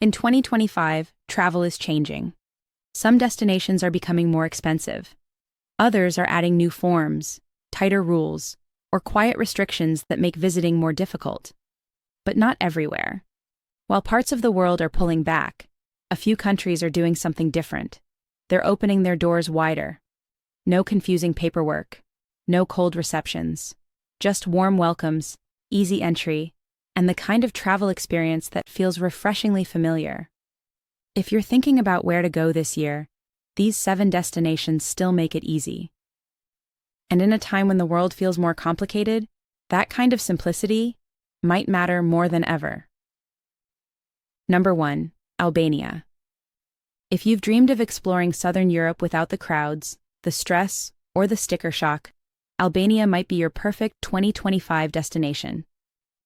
In 2025, travel is changing. Some destinations are becoming more expensive. Others are adding new forms, tighter rules, or quiet restrictions that make visiting more difficult. But not everywhere. While parts of the world are pulling back, a few countries are doing something different. They're opening their doors wider. No confusing paperwork, no cold receptions, just warm welcomes, easy entry, and the kind of travel experience that feels refreshingly familiar. If you're thinking about where to go this year, these 7 destinations still make it easy. And in a time when the world feels more complicated, that kind of simplicity might matter more than ever. Number 1, Albania. If you've dreamed of exploring Southern Europe without the crowds, the stress, or the sticker shock, Albania might be your perfect 2025 destination.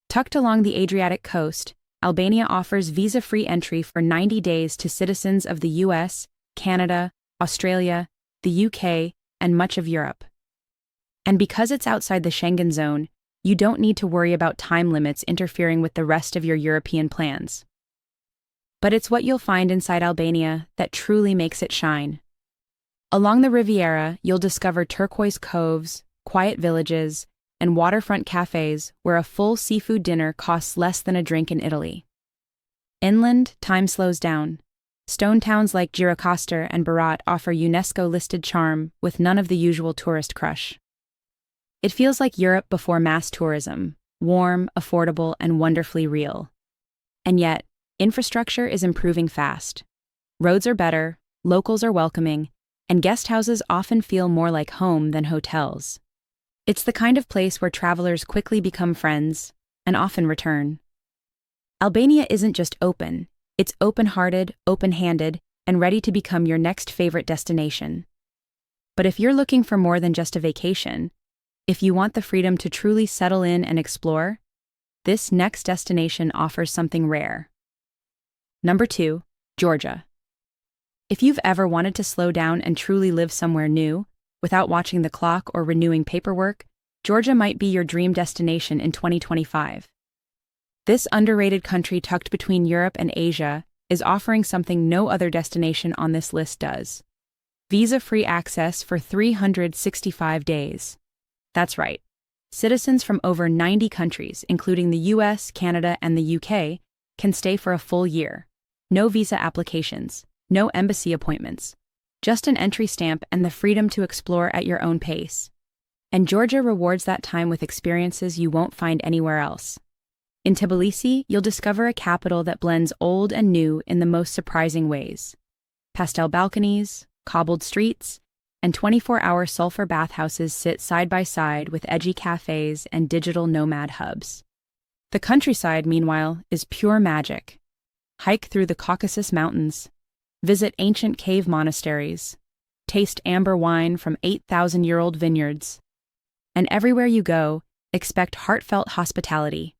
Tucked along the Adriatic coast, Albania offers visa-free entry for 90 days to citizens of the US, Canada, Australia, the UK, and much of Europe. And because it's outside the Schengen zone, you don't need to worry about time limits interfering with the rest of your European plans. But it's what you'll find inside Albania that truly makes it shine. Along the Riviera, you'll discover turquoise coves, quiet villages, and waterfront cafes where a full seafood dinner costs less than a drink in Italy. Inland, time slows down. Stone towns like Costa and Pura offer UNESCO-listed charm with none of the usual tourist crush. It feels like Europe before mass tourism, warm, affordable, and wonderfully real. And yet, infrastructure is improving fast. Roads are better, locals are welcoming, and guest houses often feel more like home than hotels. It's the kind of place where travelers quickly become friends and often return. Albania isn't just open, it's open-hearted, open-handed, and ready to become your next favorite destination. But if you're looking for more than just a vacation, if you want the freedom to truly settle in and explore, this next destination offers something rare. Number 2, Georgia. If you've ever wanted to slow down and truly live somewhere new, without watching the clock or renewing paperwork, Georgia might be your dream destination in 2025. This underrated country tucked between Europe and Asia is offering something no other destination on this list does: visa-free access for 365 days. That's right. Citizens from over 90 countries, including the US, Canada, and the UK, can stay for a full year. No visa applications, no embassy appointments, just an entry stamp and the freedom to explore at your own pace. And Georgia rewards that time with experiences you won't find anywhere else. In Tbilisi, you'll discover a capital that blends old and new in the most surprising ways. Pastel balconies, cobbled streets, and 24-hour sulfur bathhouses sit side by side with edgy cafes and digital nomad hubs. The countryside, meanwhile, is pure magic. Hike through the Caucasus Mountains, visit ancient cave monasteries, taste amber wine from 8,000-year-old vineyards, and everywhere you go, expect heartfelt hospitality.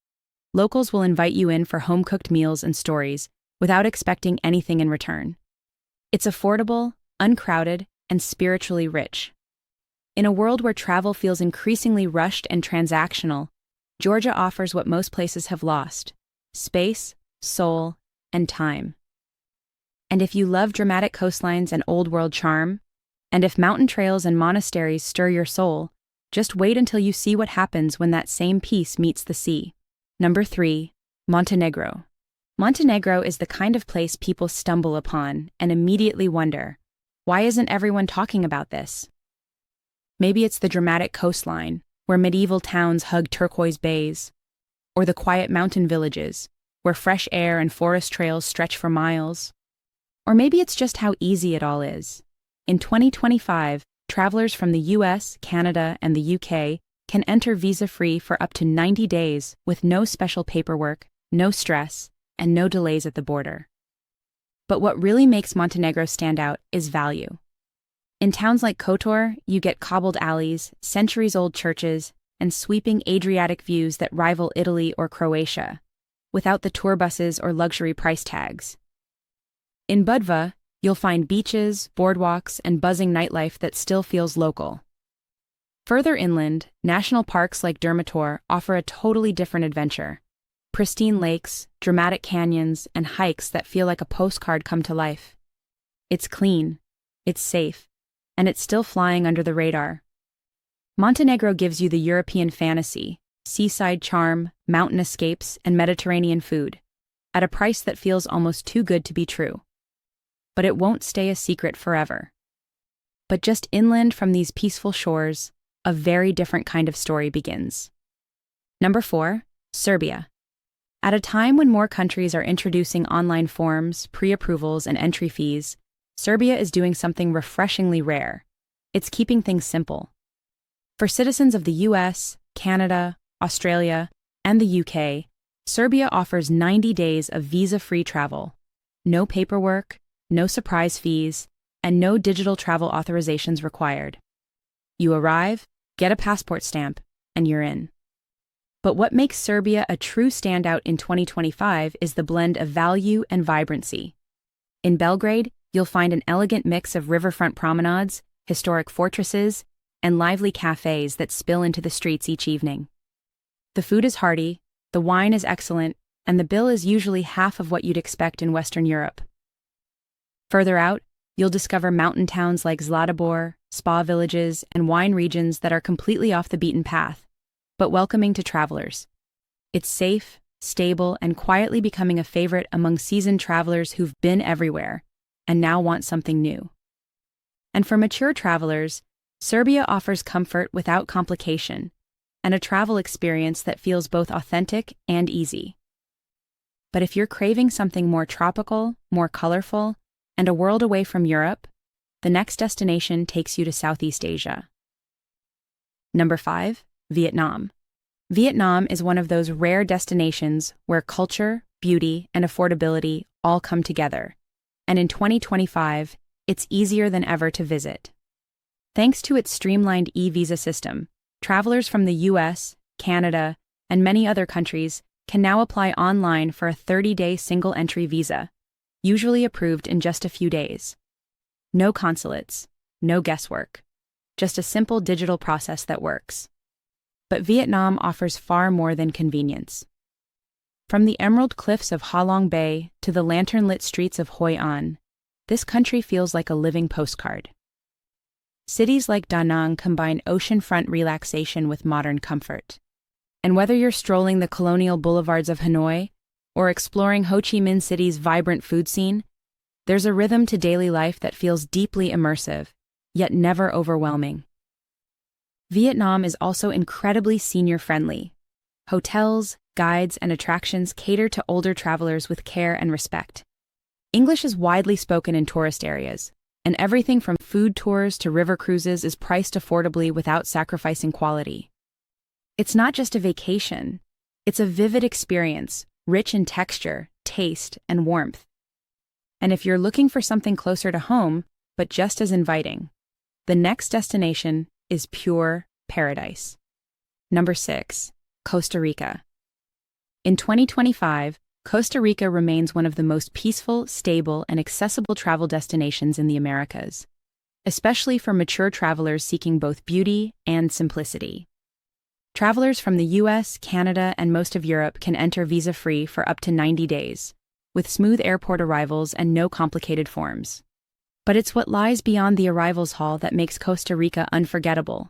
Locals will invite you in for home-cooked meals and stories without expecting anything in return. It's affordable, uncrowded, and spiritually rich. In a world where travel feels increasingly rushed and transactional, Georgia offers what most places have lost: space, soul, and time. And if you love dramatic coastlines and old-world charm, and if mountain trails and monasteries stir your soul, just wait until you see what happens when that same peace meets the sea. Number 3, Montenegro. Montenegro is the kind of place people stumble upon and immediately wonder, why isn't everyone talking about this? Maybe it's the dramatic coastline, where medieval towns hug turquoise bays, or the quiet mountain villages, where fresh air and forest trails stretch for miles. Or maybe it's just how easy it all is. In 2025, travelers from the US, Canada, and the UK can enter visa-free for up to 90 days with no special paperwork, no stress, and no delays at the border. But what really makes Montenegro stand out is value. In towns like Kotor, you get cobbled alleys, centuries-old churches, and sweeping Adriatic views that rival Italy or Croatia, without the tour buses or luxury price tags. In Budva, you'll find beaches, boardwalks, and buzzing nightlife that still feels local. Further inland, national parks like Durmitor offer a totally different adventure. Pristine lakes, dramatic canyons, and hikes that feel like a postcard come to life. It's clean, it's safe, and it's still flying under the radar. Montenegro gives you the European fantasy, seaside charm, mountain escapes, and Mediterranean food, at a price that feels almost too good to be true. But it won't stay a secret forever. But just inland from these peaceful shores, a very different kind of story begins. Number 4, Serbia. At a time when more countries are introducing online forms, pre-approvals, and entry fees, Serbia is doing something refreshingly rare. It's keeping things simple. For citizens of the US, Canada, Australia, and the UK, Serbia offers 90 days of visa-free travel. No paperwork, no surprise fees, and no digital travel authorizations required. You arrive, get a passport stamp, and you're in. But what makes Serbia a true standout in 2025 is the blend of value and vibrancy. In Belgrade, you'll find an elegant mix of riverfront promenades, historic fortresses, and lively cafes that spill into the streets each evening. The food is hearty, the wine is excellent, and the bill is usually half of what you'd expect in Western Europe. Further out, you'll discover mountain towns like Zlatibor, spa villages, and wine regions that are completely off the beaten path, but welcoming to travelers. It's safe, stable, and quietly becoming a favorite among seasoned travelers who've been everywhere and now want something new. And for mature travelers, Serbia offers comfort without complication and a travel experience that feels both authentic and easy. But if you're craving something more tropical, more colorful, and a world away from Europe, the next destination takes you to Southeast Asia. Number 5, Vietnam. Vietnam is one of those rare destinations where culture, beauty, and affordability all come together, and in 2025, it's easier than ever to visit. Thanks to its streamlined e-visa system, travelers from the US, Canada, and many other countries can now apply online for a 30-day single-entry visa, usually approved in just a few days. No consulates, no guesswork, just a simple digital process that works. But Vietnam offers far more than convenience. From the emerald cliffs of Ha Long Bay to the lantern-lit streets of Hoi An, this country feels like a living postcard. Cities like Da Nang combine oceanfront relaxation with modern comfort. And whether you're strolling the colonial boulevards of Hanoi or exploring Ho Chi Minh City's vibrant food scene, there's a rhythm to daily life that feels deeply immersive, yet never overwhelming. Vietnam is also incredibly senior-friendly. Hotels, guides, and attractions cater to older travelers with care and respect. English is widely spoken in tourist areas, and everything from food tours to river cruises is priced affordably without sacrificing quality. It's not just a vacation, it's a vivid experience, rich in texture, taste, and warmth. And if you're looking for something closer to home, but just as inviting, the next destination is pure paradise. Number 6, Costa Rica. In 2025, Costa Rica remains one of the most peaceful, stable, and accessible travel destinations in the Americas, especially for mature travelers seeking both beauty and simplicity. Travelers from the US, Canada, and most of Europe can enter visa-free for up to 90 days, with smooth airport arrivals and no complicated forms. But it's what lies beyond the arrivals hall that makes Costa Rica unforgettable.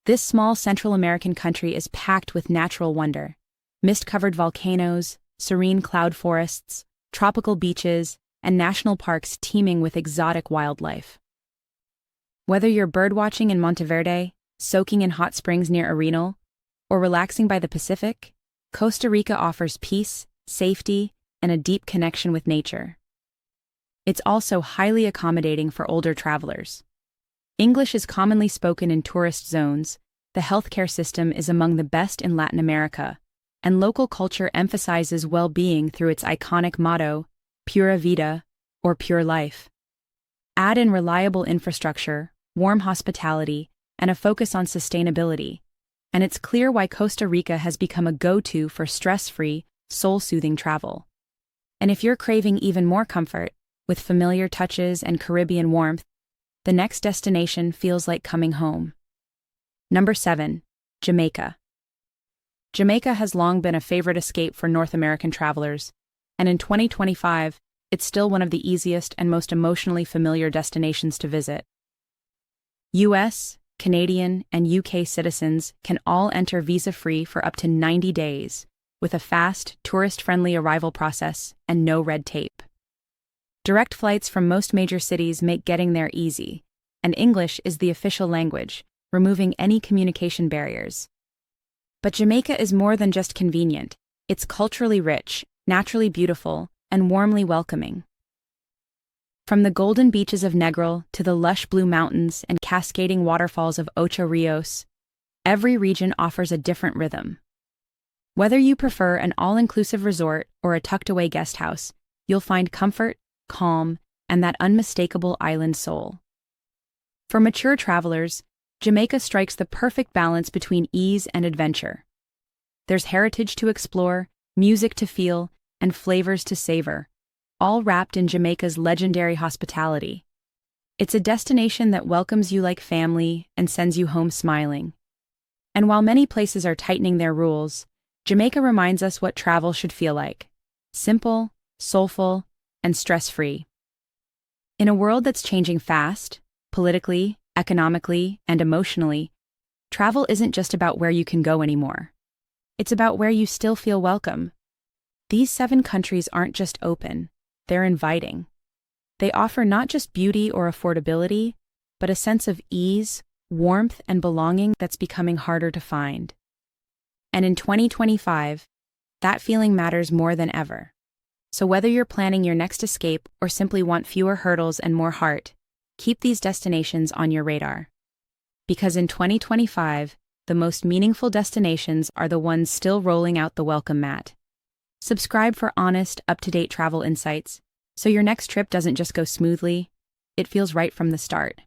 This small Central American country is packed with natural wonder: mist-covered volcanoes, serene cloud forests, tropical beaches, and national parks teeming with exotic wildlife. Whether you're birdwatching in Monteverde, soaking in hot springs near Arenal, or relaxing by the Pacific, Costa Rica offers peace, safety, and a deep connection with nature. It's also highly accommodating for older travelers. English is commonly spoken in tourist zones, the healthcare system is among the best in Latin America, and local culture emphasizes well-being through its iconic motto, Pura Vida, or Pure Life. Add in reliable infrastructure, warm hospitality, and a focus on sustainability, and it's clear why Costa Rica has become a go-to for stress-free, soul-soothing travel. And if you're craving even more comfort, with familiar touches and Caribbean warmth, the next destination feels like coming home. Number 7, Jamaica. Jamaica has long been a favorite escape for North American travelers, and in 2025, it's still one of the easiest and most emotionally familiar destinations to visit. US, Canadian, and UK citizens can all enter visa-free for up to 90 days, with a fast, tourist-friendly arrival process and no red tape. Direct flights from most major cities make getting there easy, and English is the official language, removing any communication barriers. But Jamaica is more than just convenient. It's culturally rich, naturally beautiful, and warmly welcoming. From the golden beaches of Negril to the lush blue mountains and cascading waterfalls of Ocho Rios, every region offers a different rhythm. Whether you prefer an all-inclusive resort or a tucked-away guest house, you'll find comfort, calm, and that unmistakable island soul. For mature travelers, Jamaica strikes the perfect balance between ease and adventure. There's heritage to explore, music to feel, and flavors to savor, all wrapped in Jamaica's legendary hospitality. It's a destination that welcomes you like family and sends you home smiling. And while many places are tightening their rules, Jamaica reminds us what travel should feel like: simple, soulful, and stress-free. In a world that's changing fast, politically, economically, and emotionally, travel isn't just about where you can go anymore. It's about where you still feel welcome. These 7 countries aren't just open, they're inviting. They offer not just beauty or affordability, but a sense of ease, warmth, and belonging that's becoming harder to find. And in 2025, that feeling matters more than ever. So whether you're planning your next escape or simply want fewer hurdles and more heart, keep these destinations on your radar. Because in 2025, the most meaningful destinations are the ones still rolling out the welcome mat. Subscribe for honest, up-to-date travel insights, so your next trip doesn't just go smoothly, it feels right from the start.